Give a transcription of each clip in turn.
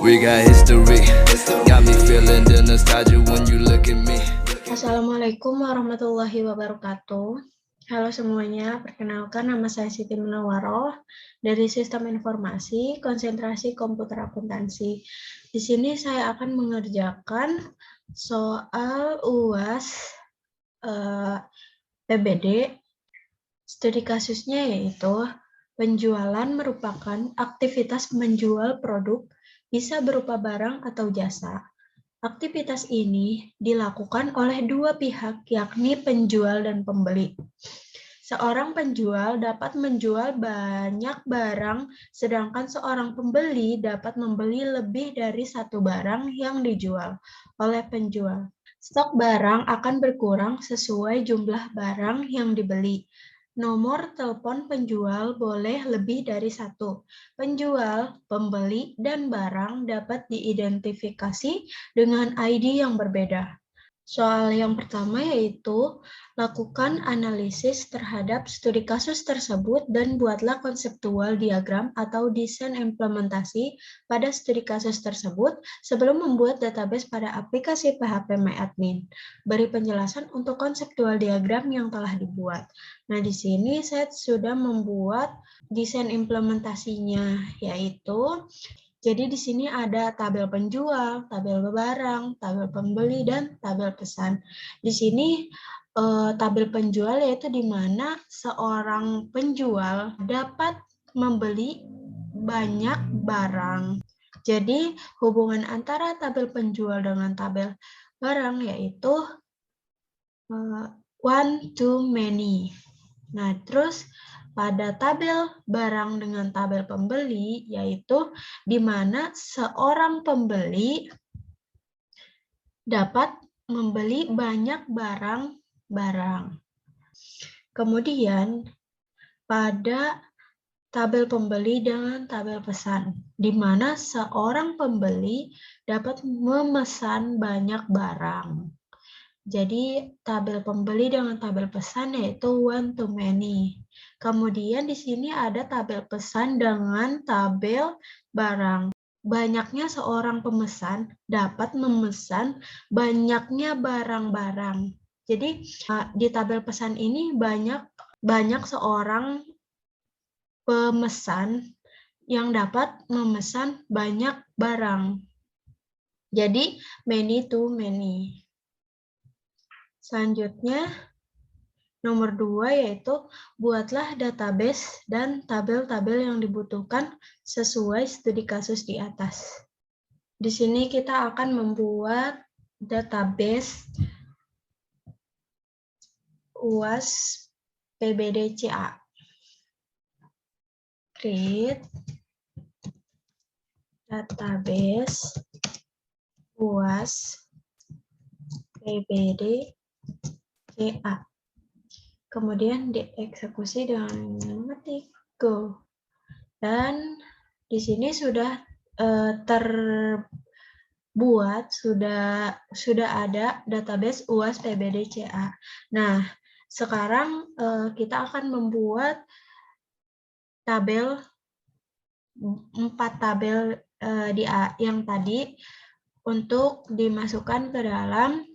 We got history. Got me feeling the nostalgia when you look at me. Assalamualaikum warahmatullahi wabarakatuh. Halo semuanya, perkenalkan nama saya Siti Munawaroh dari Sistem Informasi Konsentrasi Komputer Akuntansi. Di sini saya akan mengerjakan soal UAS PBD. Studi kasusnya yaitu penjualan merupakan aktivitas menjual produk, bisa berupa barang atau jasa. Aktivitas ini dilakukan oleh dua pihak, yakni penjual dan pembeli. Seorang penjual dapat menjual banyak barang, sedangkan seorang pembeli dapat membeli lebih dari satu barang yang dijual oleh penjual. Stok barang akan berkurang sesuai jumlah barang yang dibeli. Nomor telepon penjual boleh lebih dari satu. Penjual, pembeli, dan barang dapat diidentifikasi dengan ID yang berbeda. Soal yang pertama yaitu lakukan analisis terhadap studi kasus tersebut dan buatlah konseptual diagram atau desain implementasi pada studi kasus tersebut sebelum membuat database pada aplikasi PHP MyAdmin. Beri penjelasan untuk konseptual diagram yang telah dibuat. Nah, di sini saya sudah membuat desain implementasinya, yaitu jadi di sini ada tabel penjual, tabel barang, tabel pembeli, dan tabel pesan. Di sini tabel penjual yaitu di mana seorang penjual dapat membeli banyak barang. Jadi hubungan antara tabel penjual dengan tabel barang yaitu one to many. Nah, terus pada tabel barang dengan tabel pembeli, yaitu di mana seorang pembeli dapat membeli banyak barang. Kemudian, pada tabel pembeli dengan tabel pesan, di mana seorang pembeli dapat memesan banyak barang. Jadi tabel pembeli dengan tabel pesan yaitu one to many. Kemudian di sini ada tabel pesan dengan tabel barang. Banyaknya seorang pemesan dapat memesan banyaknya barang-barang. Jadi di tabel pesan ini banyak seorang pemesan yang dapat memesan banyak barang. Jadi many to many. Selanjutnya, nomor 2 yaitu buatlah database dan tabel-tabel yang dibutuhkan sesuai studi kasus di atas. Di sini kita akan membuat database UAS PBD-CA. Create database UAS PBD CA. Kemudian dieksekusi dengan mengetik go. Dan di sini sudah terbuat, sudah ada database UAS PBD CA. Nah, sekarang kita akan membuat tabel 4 tabel yang tadi untuk dimasukkan ke dalam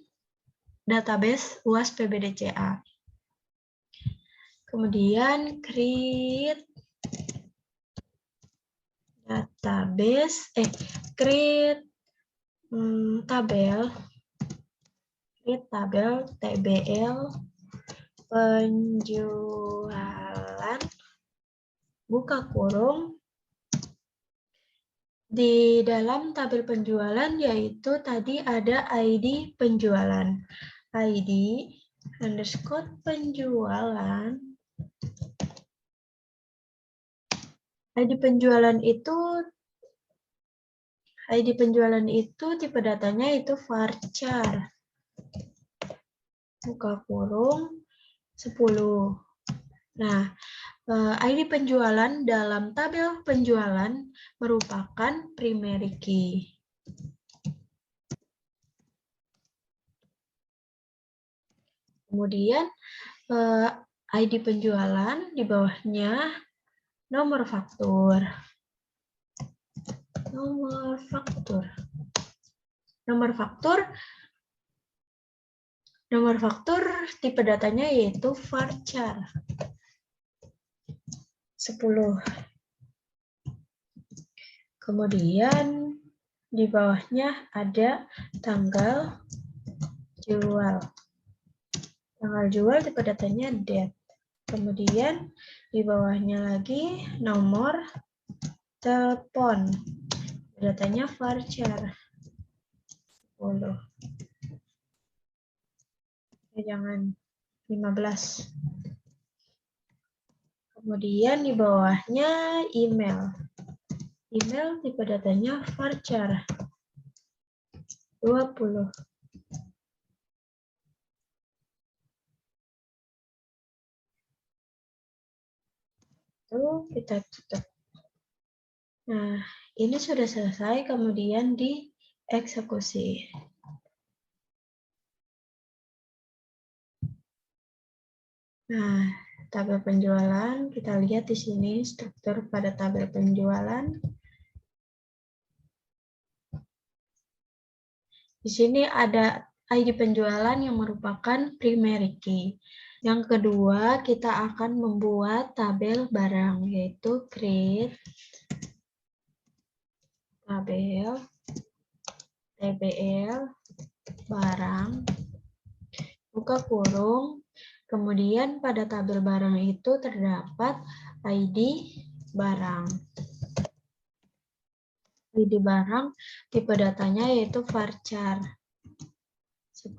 database UAS PBD-CA. Kemudian create database, create tabel TBL penjualan buka kurung. Di dalam tabel penjualan yaitu tadi ada ID penjualan. ID underscore penjualan. ID penjualan itu tipe datanya itu varchar. Buka kurung 10. Nah, ID penjualan dalam tabel penjualan merupakan primary key. Kemudian ID penjualan di bawahnya nomor faktur. Nomor faktur. Nomor faktur tipe datanya yaitu varchar 10. Kemudian di bawahnya ada tanggal jual. Tanggal jual tipe datanya date. Kemudian di bawahnya lagi nomor telepon. Datanya varchar 10. Jangan 15. Kemudian di bawahnya email. Email tipe datanya varchar 20. Lalu kita tutup. Nah, ini sudah selesai, kemudian dieksekusi. Nah, tabel penjualan, kita lihat di sini struktur pada tabel penjualan. Di sini ada ID penjualan yang merupakan primary key. Yang kedua, kita akan membuat tabel barang, yaitu create tabel TBL barang, buka kurung, kemudian pada tabel barang itu terdapat ID barang. ID barang, tipe datanya yaitu varchar 10.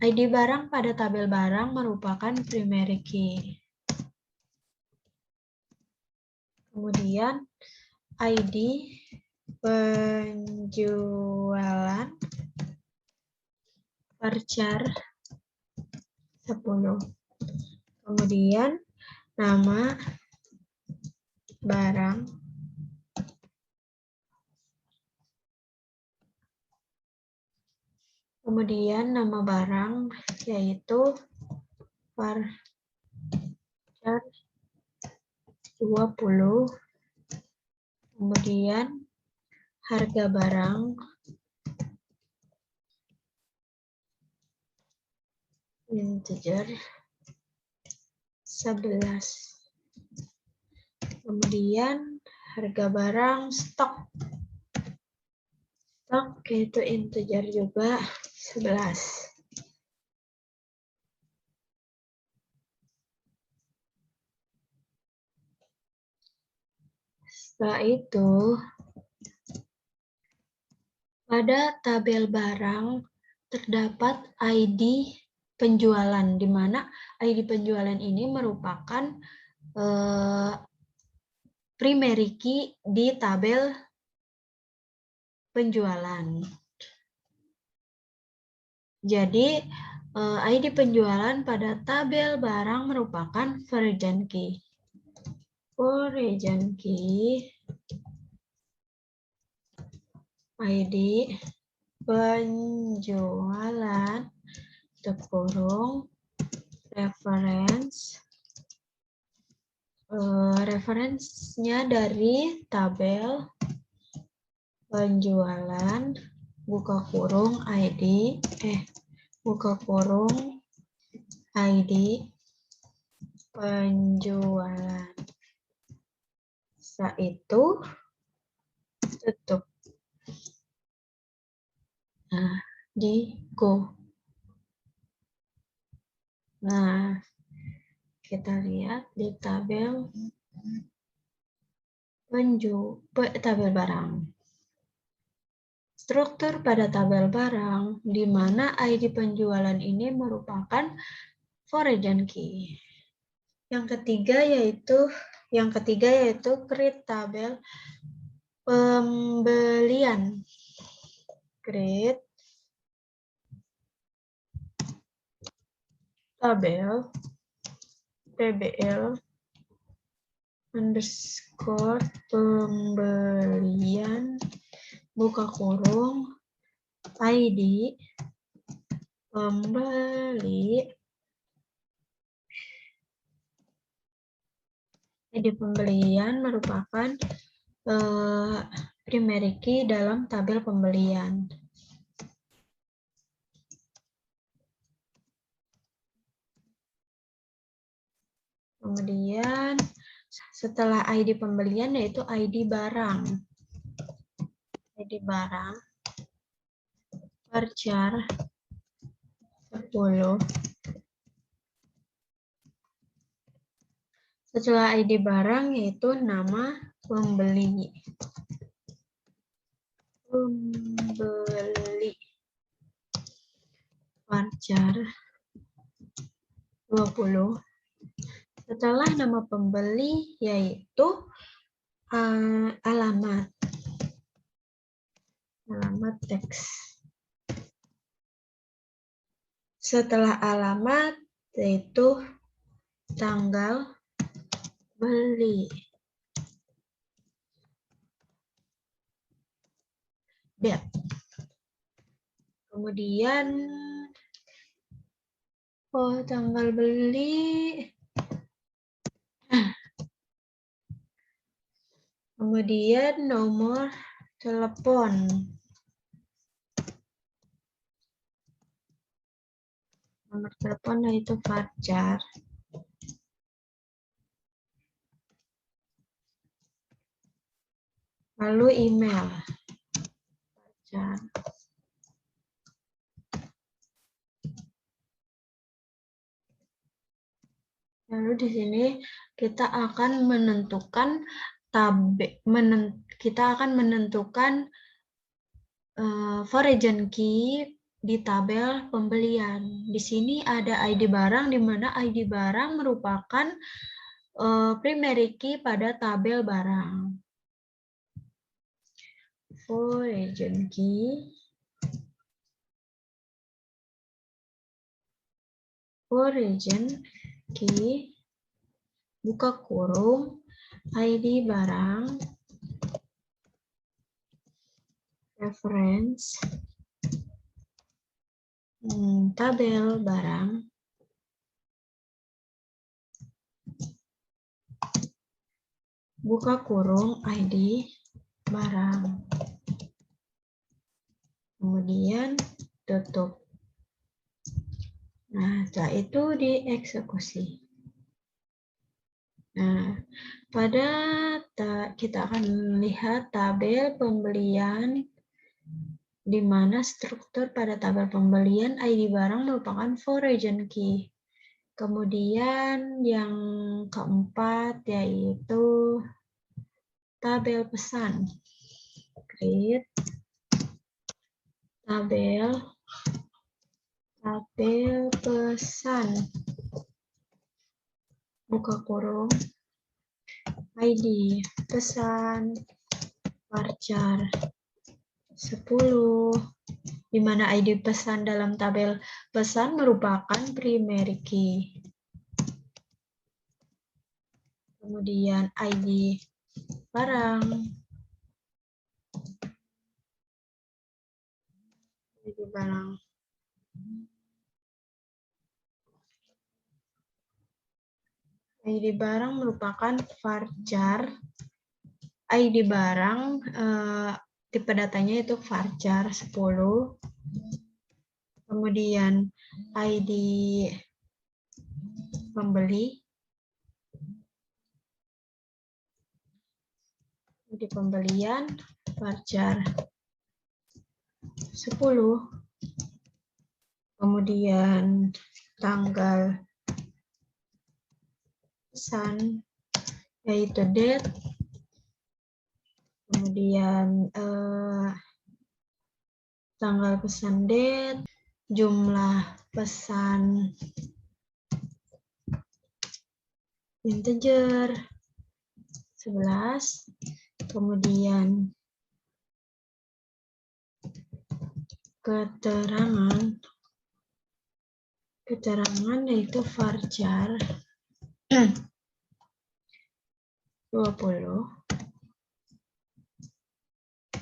ID barang pada tabel barang merupakan primary key. Kemudian ID penjualan varchar 10. Kemudian nama barang, yaitu varchar 20. Kemudian harga barang integer 11. Kemudian harga barang stok yaitu integer juga 11. Setelah itu, pada tabel barang terdapat ID penjualan, di mana ID penjualan ini merupakan primary key di tabel penjualan. Jadi, ID penjualan pada tabel barang merupakan foreign key. Foreign key ID penjualan kurung reference, referensinya dari tabel penjualan buka kurung ID penjualan. Setelah itu tutup. Nah, di go. Nah, kita lihat di tabel tabel barang. Struktur pada tabel barang, di mana ID penjualan ini merupakan foreign key. Yang ketiga yaitu create tabel pembelian. Create tabel TBL underscore pembelian buka kurung ID pembeli. ID pembelian merupakan primary key dalam tabel pembelian. Kemudian setelah ID pembelian yaitu ID barang. ID barang varchar 10. Setelah ID barang yaitu nama pembeli. Varchar 20. Setelah nama pembeli yaitu alamat teks. Setelah alamat yaitu tanggal beli. Date. Kemudian tanggal beli. Kemudian nomor telepon. Nomor telepon yaitu varchar. Lalu email. Varchar. Lalu di sini kita akan menentukan foreign key di tabel pembelian. Di sini ada ID barang, di mana ID barang merupakan primary key pada tabel barang. Foreign key. Foreign key. Buka kurung. ID barang. Reference. Tabel barang. Buka kurung ID barang. Kemudian tutup. Nah, setelah itu dieksekusi. Nah, kita akan melihat tabel pembelian di mana struktur pada tabel pembelian ID barang merupakan foreign key. Kemudian yang keempat yaitu tabel pesan. Create tabel pesan. Buka kurung ID pesan varchar 10, di mana ID pesan dalam tabel pesan merupakan primary key. Kemudian ID barang. ID barang. ID barang merupakan varchar. ID barang tipe datanya itu varchar 10. Kemudian ID pembeli. ID pembelian varchar 10. Kemudian tanggal pesan yaitu date. Kemudian tanggal pesan date, jumlah pesan integer 11. Kemudian keterangan yaitu varchar 20.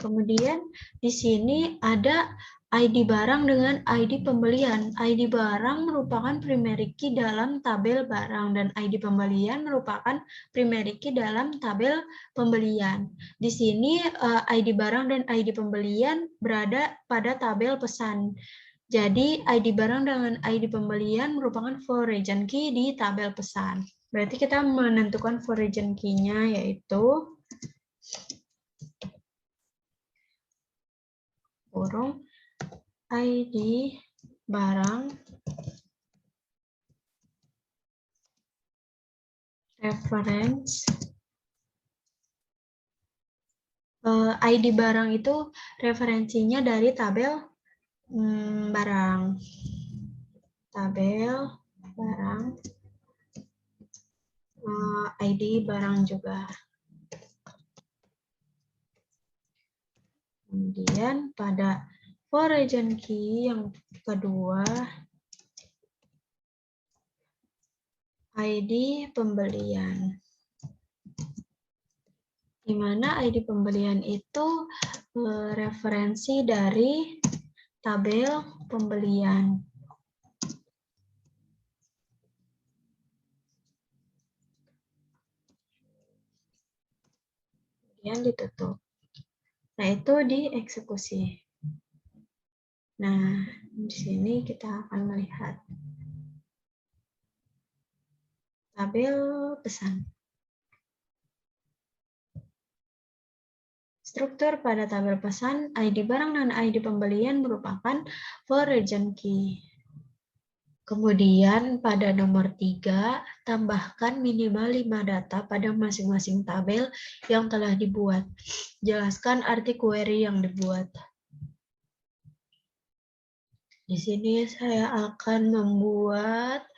Kemudian di sini ada ID barang dengan ID pembelian. ID barang merupakan primary key dalam tabel barang dan ID pembelian merupakan primary key dalam tabel pembelian. Di sini ID barang dan ID pembelian berada pada tabel pesan. Jadi ID barang dengan ID pembelian merupakan foreign key di tabel pesan. Berarti kita menentukan foreign key-nya yaitu kurung ID barang reference ID barang itu referensinya dari tabel barang. Tabel barang ID barang juga. Kemudian pada foreign key yang kedua ID pembelian. Di mana ID pembelian itu referensi dari tabel pembelian. Kemudian ditutup. Nah, itu dieksekusi. Nah, di sini kita akan melihat tabel pesan. Struktur pada tabel pesan, ID barang dan ID pembelian merupakan foreign key. Kemudian pada nomor 3, tambahkan minimal 5 data pada masing-masing tabel yang telah dibuat. Jelaskan arti query yang dibuat. Di sini saya akan membuat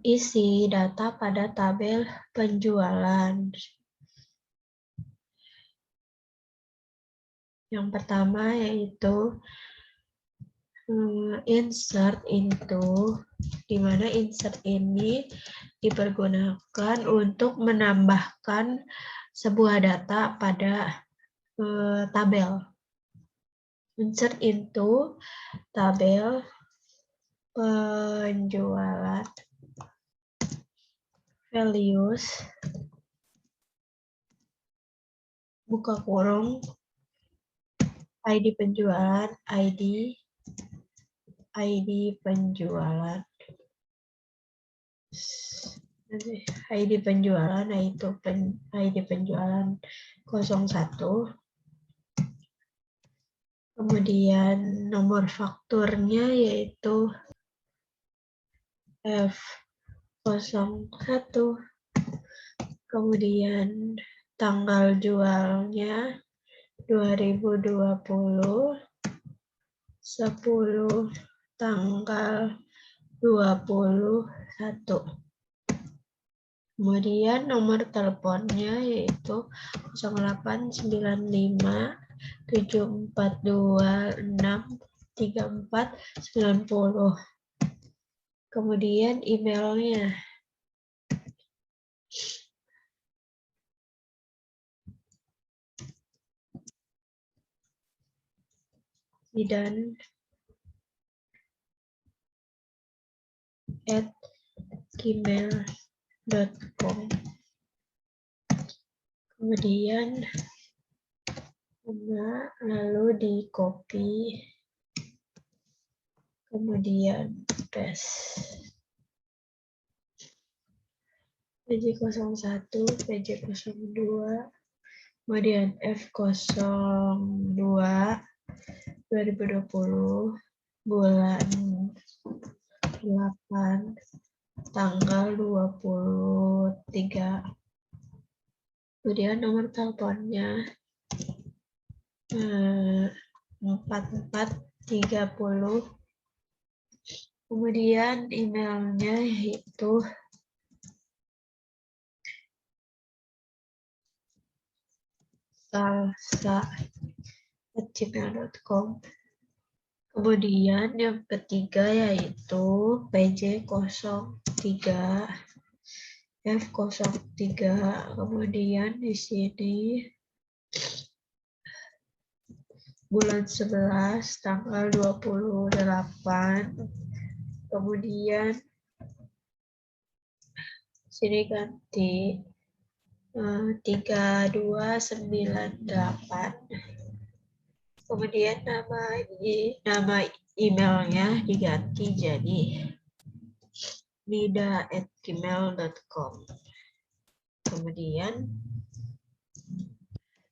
isi data pada tabel penjualan. Yang pertama yaitu insert into, di mana insert ini dipergunakan untuk menambahkan sebuah data pada tabel. Insert into tabel penjualan values buka kurung ID penjualan ID penjualan ID penjualan yaitu ID penjualan 01. Kemudian nomor fakturnya yaitu F01. Kemudian tanggal jualnya 2020 10 tanggal 21. Kemudian nomor teleponnya yaitu 0895 7426 3490. Kemudian emailnya zidan@gmail.com. Kemudian lalu di copy, kemudian paste. PJ01, PJ02, kemudian F02 2020 bulan 8 tanggal 23. Kemudian nomor teleponnya 4430. Kemudian emailnya yaitu salsa@gmail.com. Kemudian yang ketiga yaitu PJ03 F03. Kemudian di sini bulan 11 tanggal 28. Kemudian sini ganti 3298. Kemudian nama emailnya diganti jadi nida@gmail.com. Kemudian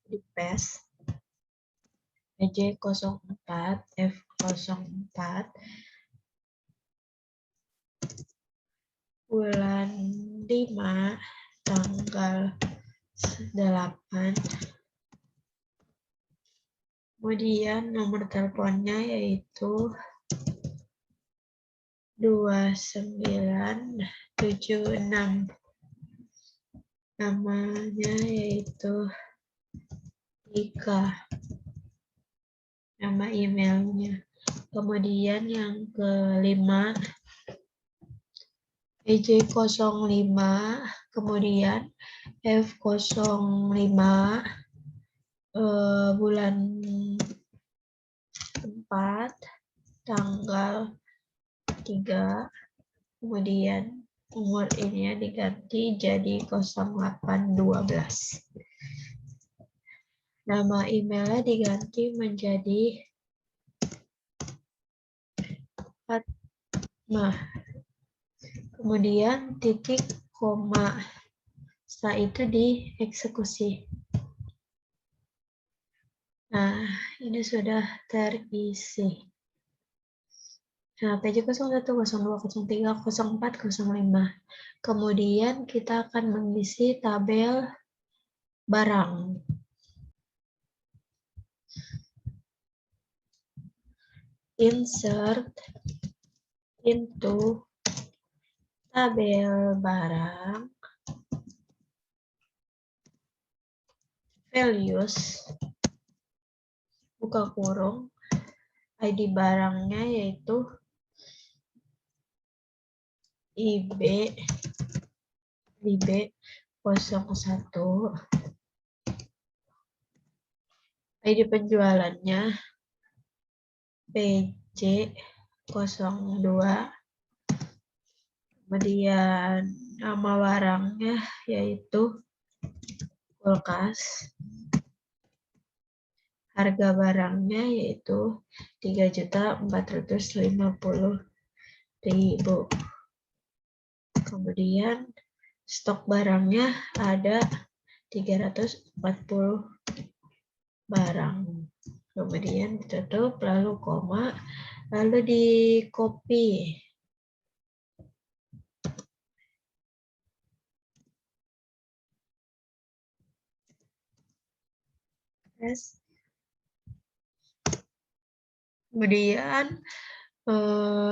di paste PJ04 F04 bulan 5 tanggal 8. Kemudian nomor teleponnya yaitu 2976. Namanya yaitu Ika. Nama emailnya. Kemudian yang kelima PJ05, kemudian F05 bulan 4 tanggal 3. Kemudian umur ini diganti jadi 0812. Nama emailnya diganti menjadi Fatmah. Kemudian titik koma. Setelah itu dieksekusi. Nah, ini sudah terisi. Nah, PJ 01, 02, 03, 04, 05. Kemudian kita akan mengisi tabel barang. Insert into tabel barang, values, buka kurung, ID barangnya yaitu IB 01, ID penjualannya PJ 02, kemudian nama barangnya yaitu kulkas, harga barangnya yaitu 3.450.000. Kemudian stok barangnya ada 340 barang. Kemudian ditutup, lalu koma, lalu di copy. Kemudian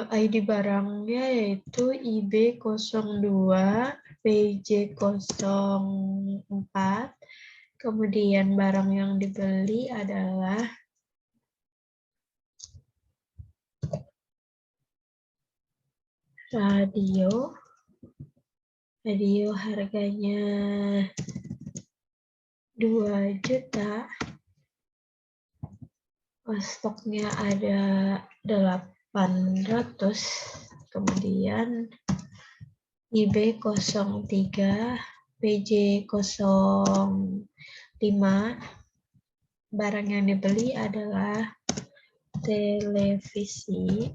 ID barangnya yaitu IB02, PJ04. Kemudian barang yang dibeli adalah radio harganya 2 juta. Stoknya ada 800. Kemudian IB03, PJ05. Barang yang dibeli adalah televisi.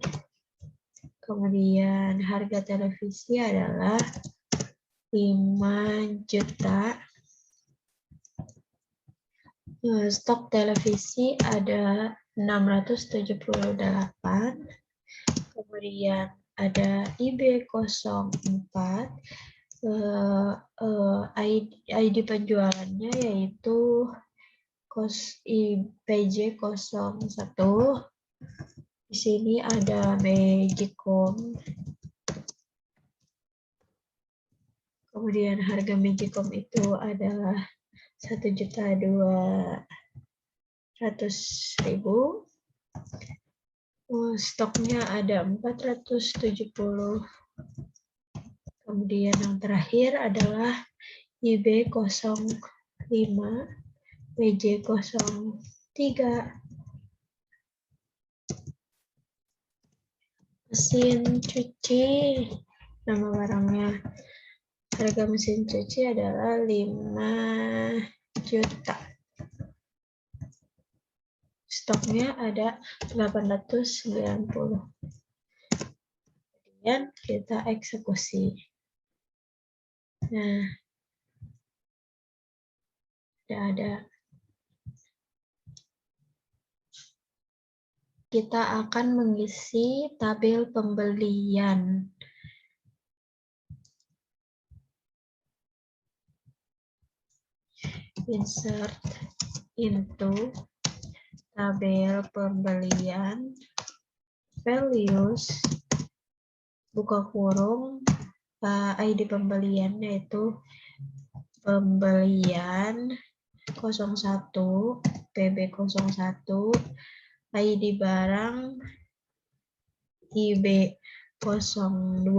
Kemudian harga televisi adalah 5 juta. Stok televisi ada 678. Kemudian ada IB04. ID penjualannya yaitu PJ01. Di sini ada Magicom. Kemudian harga Magicom itu adalah 1.200.000. Stoknya ada 470. Kemudian yang terakhir adalah IB05, PJ03. Mesin cuci, nama barangnya. Harga mesin cuci adalah 5 juta. Stoknya ada 890. Kemudian kita eksekusi. Nah, ada. Kita akan mengisi tabel pembelian. Insert into tabel pembelian, values, buka kurung, ID pembelian yaitu pembelian 01, PB01, ID barang IB02,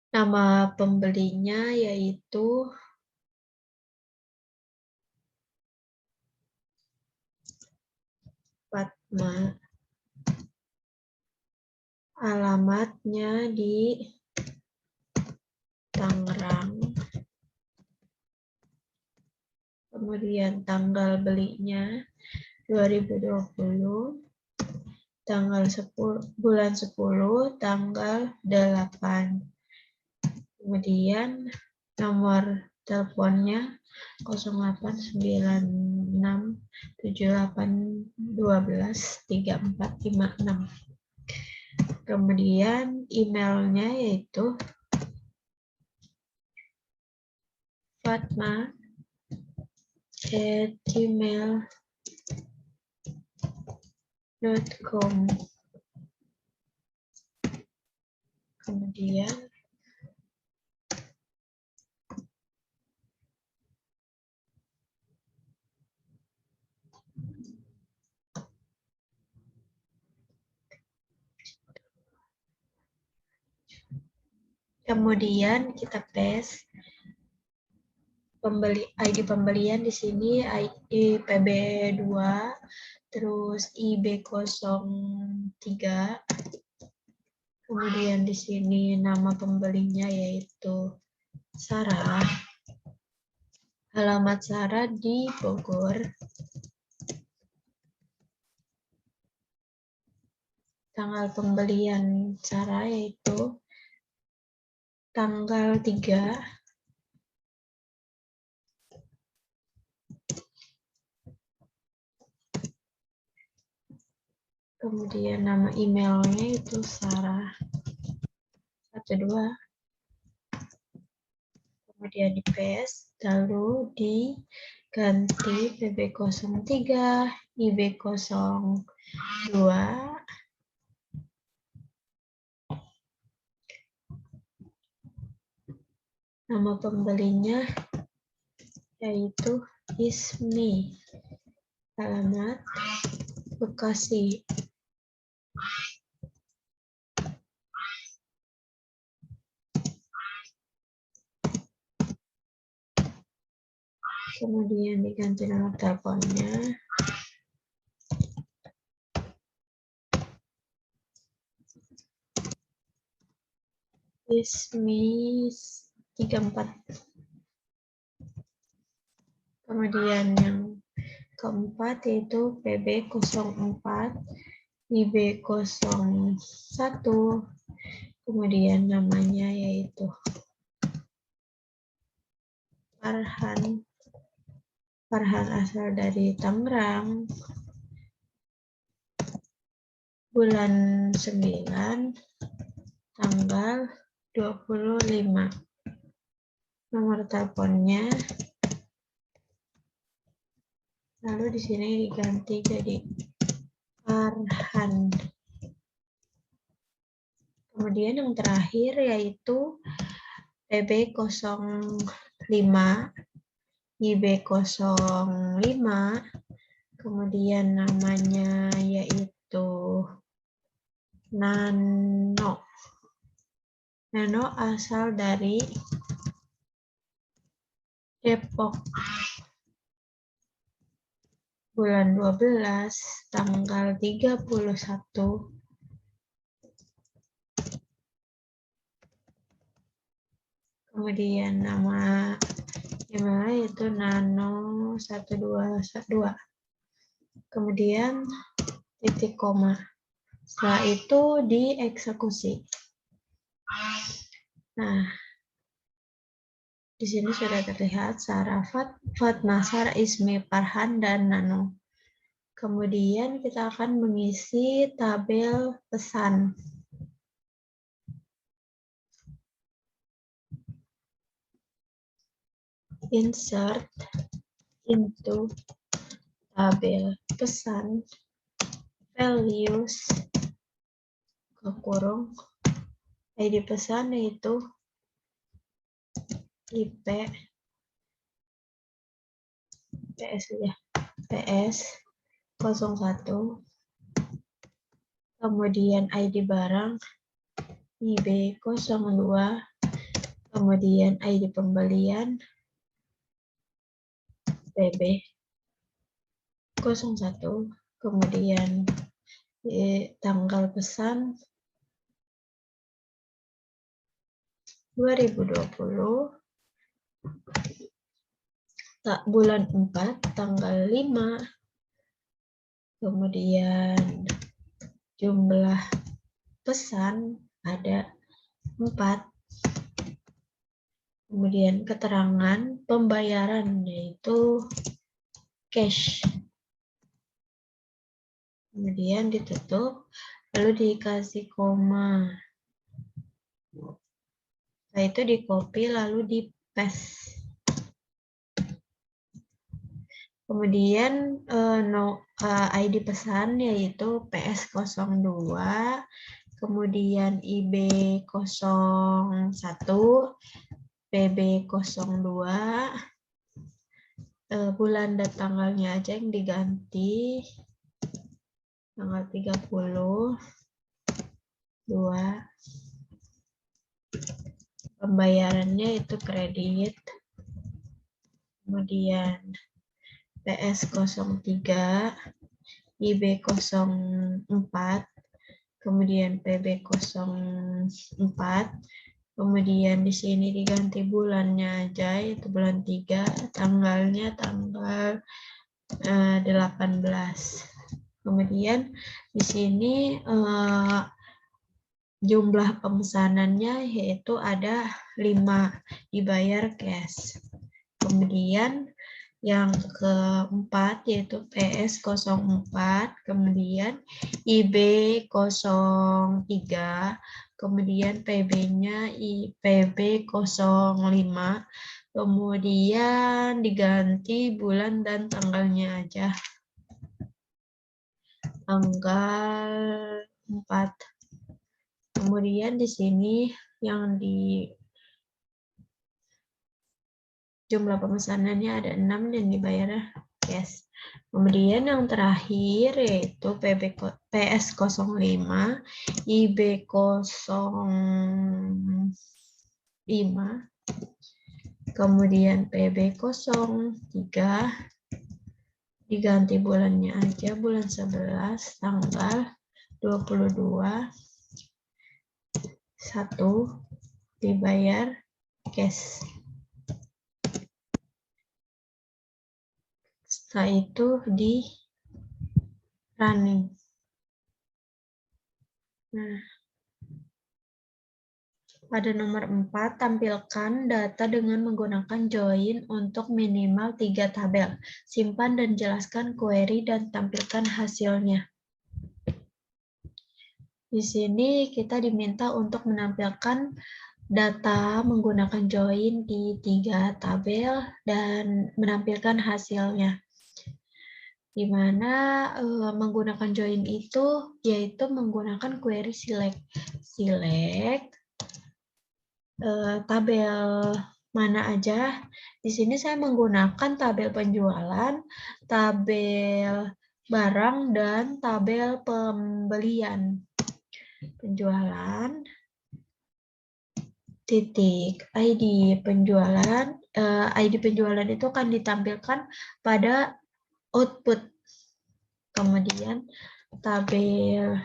nama pembelinya yaitu Fatma, alamatnya di Tangerang, kemudian tanggal belinya 2020, tanggal 10, bulan 10, tanggal 8. Kemudian nomor teleponnya 089678123456. Kemudian emailnya yaitu fatma@gmail.com. Kemudian kita paste ID pembelian di sini, ID PB2, terus IB03. Kemudian di sini nama pembelinya yaitu Sarah. Alamat Sarah di Bogor. Tanggal pembelian Sarah yaitu tanggal 3. Kemudian nama emailnya itu Sarah12. Kemudian di paste, lalu diganti PB03, IB02, nama pembelinya yaitu Ismi, alamat Bekasi. Kemudian diganti nomor teleponnya. Ismi 34. Kemudian yang keempat yaitu PB04, IB01. Kemudian namanya yaitu Farhan. Farhan asal dari Tangerang. Bulan 9, tanggal 25. Nomor teleponnya. Lalu di sini diganti jadi Farhan. Kemudian yang terakhir yaitu PB05, IB05, kemudian namanya yaitu Nano. Nano asal dari Depok. bulan 12, tanggal 31. Kemudian nama email itu nano1212. Kemudian titik koma. Setelah itu dieksekusi. Nah, di sini sudah terlihat Sarafat, Fatnasar, Ismi, Farhan, dan Nano. Kemudian kita akan mengisi tabel pesan. Insert into tabel pesan values kekurung ID pesan yaitu IP PS ya PS 01, kemudian ID barang IB 02, kemudian ID pembelian PB 01, kemudian tanggal pesan 2020, bulan 4, tanggal 5, kemudian jumlah pesan ada 4, kemudian keterangan pembayaran yaitu cash, kemudian ditutup, lalu dikasih koma. Setelah itu di copy lalu di paste. Kemudian ID pesan yaitu PS02, kemudian IB01, PB02, bulan dan tanggalnya aja yang diganti, tanggal 30, 2, pembayarannya itu kredit, kemudian PS03, IB04, kemudian PB04, kemudian di sini diganti bulannya aja, yaitu bulan 3, tanggalnya tanggal 18. Kemudian di sini jumlah pemesanannya yaitu ada 5, dibayar cash. Kemudian yang keempat yaitu PS04, kemudian IB03, kemudian PB-nya PB05, kemudian diganti bulan dan tanggalnya aja. Tanggal 4. Kemudian di sini yang di jumlah pemesanannya ada 6 dan dibayar cash. Kemudian yang terakhir yaitu PS05, IB05, kemudian PB03, diganti bulannya aja, bulan 11, tanggal 22, 1, dibayar cash. Setelah itu di running. Nah, pada nomor 4, tampilkan data dengan menggunakan join untuk minimal 3 tabel. Simpan dan jelaskan query dan tampilkan hasilnya. Di sini kita diminta untuk menampilkan data menggunakan join di 3 tabel dan menampilkan hasilnya. Di mana menggunakan join itu yaitu menggunakan query select. Select tabel mana aja. Di sini saya menggunakan tabel penjualan, tabel barang, dan tabel pembelian. Penjualan, titik ID penjualan. ID penjualan itu akan ditampilkan pada output. Kemudian tabel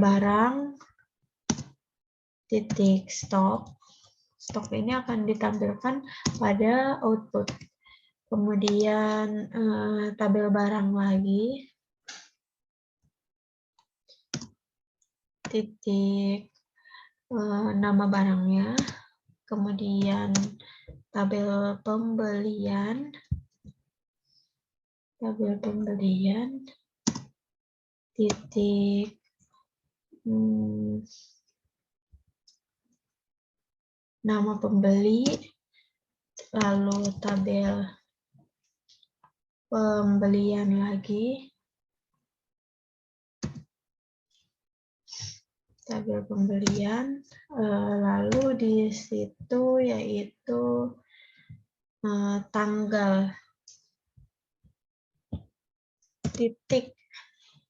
barang titik stok. Stok ini akan ditampilkan pada output. Kemudian tabel barang lagi, titik nama barangnya, kemudian tabel pembelian, titik nama pembeli, lalu tabel pembelian lagi, tabel pembelian, lalu di situ yaitu tanggal, titik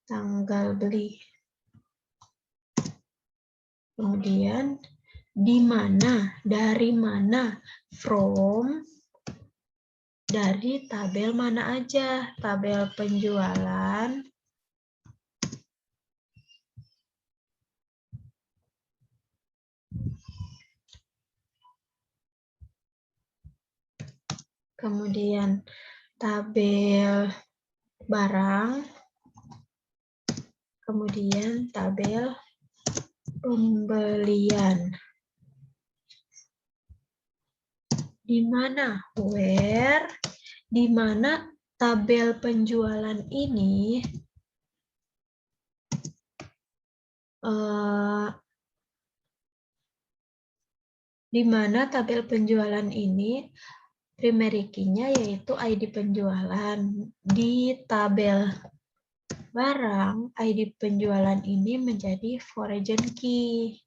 tanggal beli. Kemudian di mana, dari mana, from, dari tabel mana aja, tabel penjualan, kemudian tabel barang, kemudian tabel pembelian. Di mana, where, di mana tabel penjualan ini primary key-nya yaitu ID penjualan. Di tabel barang, ID penjualan ini menjadi foreign key.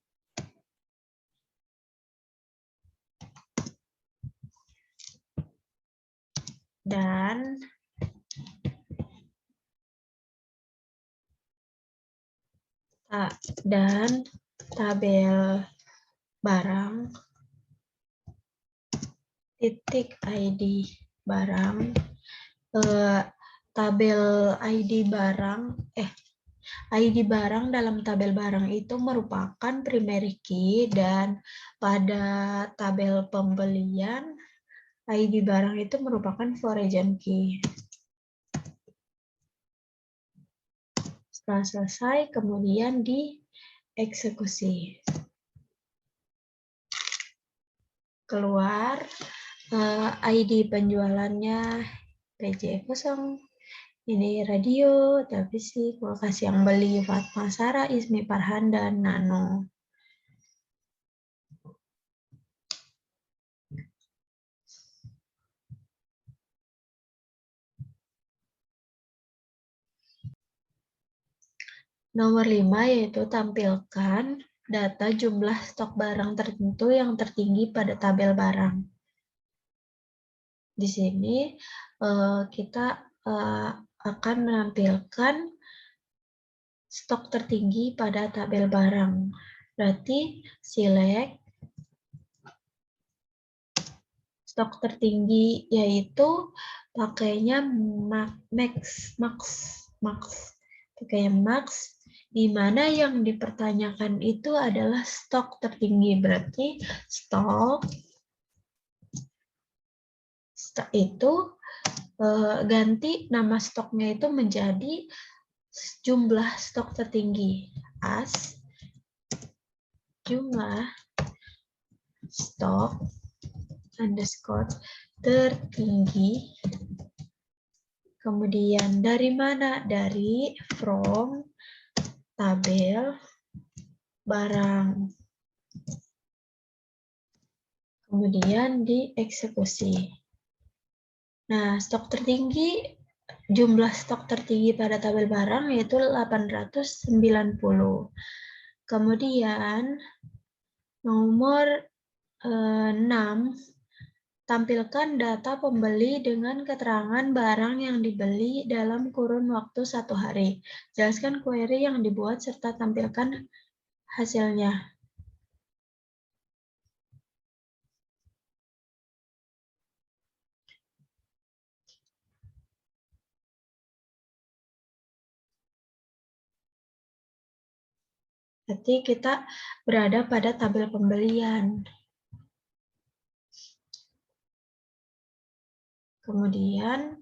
Dan tabel barang titik ID barang, tabel ID barang dalam tabel barang itu merupakan primary key, dan pada tabel pembelian ID barang itu merupakan foreign key. Setelah selesai, kemudian dieksekusi. Keluar ID penjualannya PJ0, ini radio, televisi, kulkas yang beli Fatma Sarah, Ismi Farhan, dan Nano. Nomor 5 yaitu tampilkan data jumlah stok barang tertentu yang tertinggi pada tabel barang. Di sini kita akan menampilkan stok tertinggi pada tabel barang. Berarti select stok tertinggi, yaitu pakainya max, pakainya max, di mana yang dipertanyakan itu adalah stok tertinggi. Berarti stok itu ganti nama stoknya itu menjadi jumlah stok tertinggi, as jumlah stok underscore tertinggi. Kemudian dari mana? Dari from tabel barang. Kemudian dieksekusi. Nah, jumlah stok tertinggi pada tabel barang yaitu 890. Kemudian nomor 6, tampilkan data pembeli dengan keterangan barang yang dibeli dalam kurun waktu 1 hari. Jelaskan query yang dibuat serta tampilkan hasilnya. Berarti kita berada pada tabel pembelian. Kemudian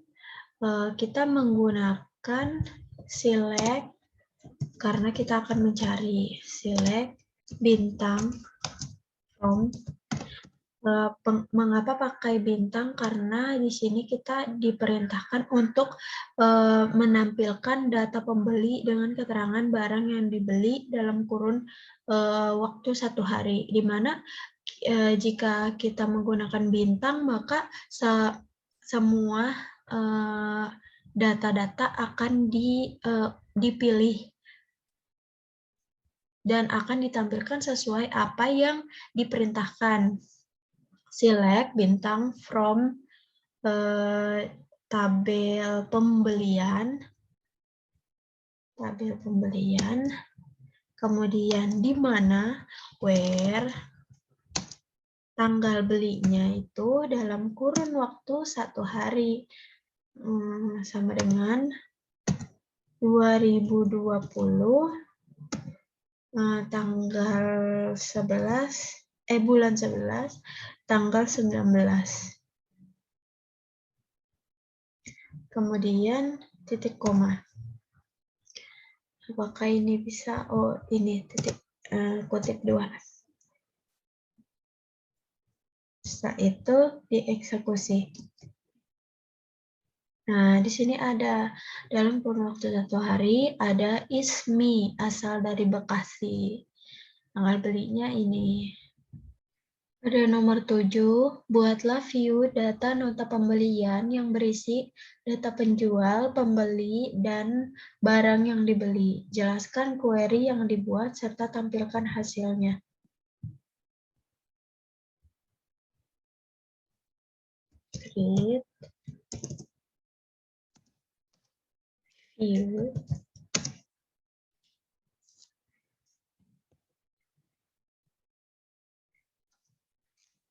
kita menggunakan select karena kita akan mencari select bintang from. Mengapa pakai bintang? Karena di sini kita diperintahkan untuk menampilkan data pembeli dengan keterangan barang yang dibeli dalam kurun waktu 1 hari. Di mana jika kita menggunakan bintang, maka semua data-data akan dipilih dan akan ditampilkan sesuai apa yang diperintahkan. Select bintang from tabel pembelian, kemudian di mana where tanggal belinya itu dalam kurun waktu 1 hari, sama dengan 2020 tanggal 11 bulan 11 tanggal 19. Kemudian titik koma. Apakah ini bisa? Oh, ini titik kutip 2. Setelah itu dieksekusi. Nah, di sini ada dalam kurun waktu 1 hari ada Ismi asal dari Bekasi. Tanggal belinya ini. Pada nomor 7, buatlah view data nota pembelian yang berisi data penjual, pembeli, dan barang yang dibeli. Jelaskan query yang dibuat serta tampilkan hasilnya. Create view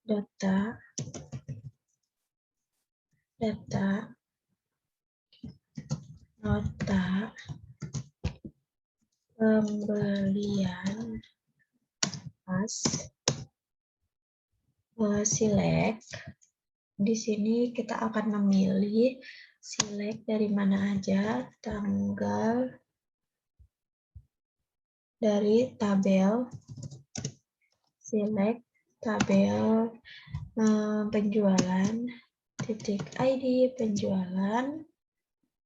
data nota pembelian pas select. Di sini kita akan memilih select dari mana aja, tanggal dari tabel, select tabel penjualan, titik ID penjualan,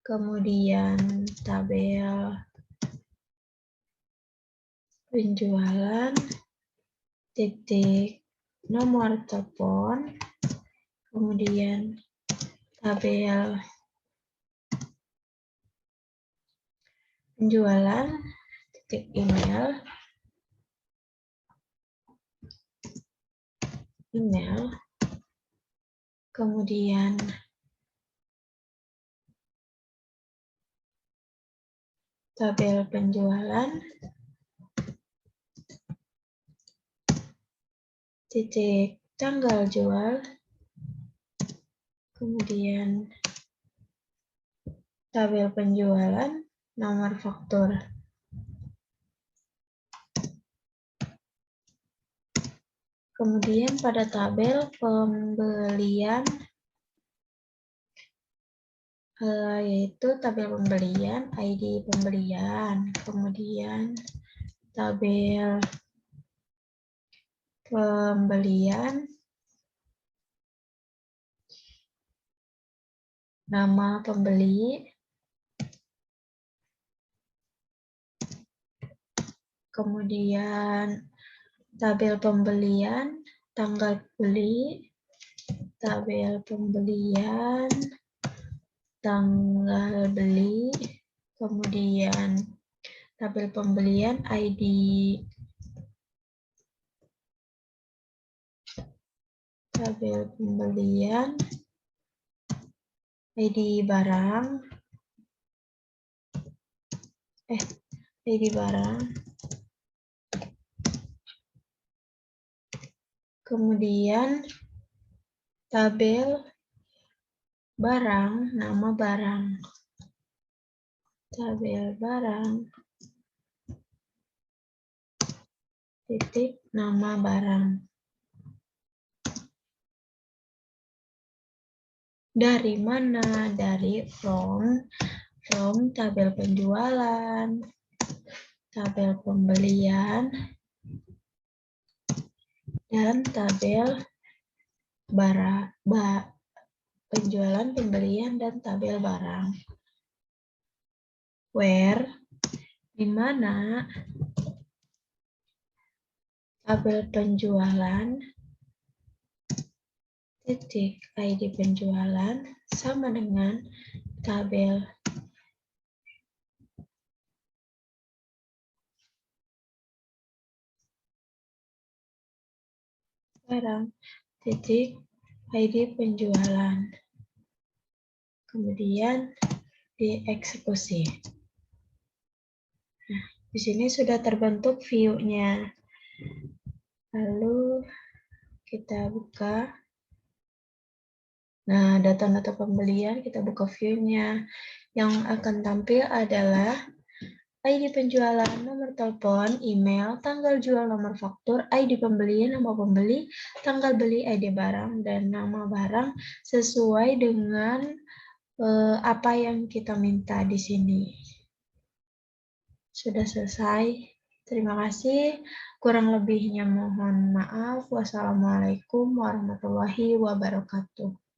kemudian tabel penjualan, titik nomor telepon, kemudian tabel penjualan, titik email, kemudian tabel penjualan, titik tanggal jual, kemudian tabel penjualan, nomor faktur. Kemudian pada tabel pembelian, yaitu tabel pembelian, ID pembelian, kemudian tabel pembelian, nama pembeli, kemudian tabel pembelian, tanggal beli, tabel pembelian, tanggal beli, kemudian tabel pembelian ID, tabel pembelian ID barang, kemudian tabel barang, nama barang, tabel barang, titik nama barang. Dari mana? Dari from tabel penjualan, tabel pembelian, dan tabel penjualan, pembelian, dan tabel barang. Where, di mana tabel penjualan, titik ID penjualan sama dengan tabel barang, titik ID penjualan. Kemudian dieksekusi. Nah, di sini sudah terbentuk view-nya. Lalu kita buka. Nah, data-data pembelian kita buka view-nya. Yang akan tampil adalah ID penjualan, nomor telepon, email, tanggal jual, nomor faktur, ID pembeli, nama pembeli, tanggal beli, ID barang, dan nama barang sesuai dengan apa yang kita minta di sini. Sudah selesai. Terima kasih. Kurang lebihnya mohon maaf. Wassalamualaikum warahmatullahi wabarakatuh.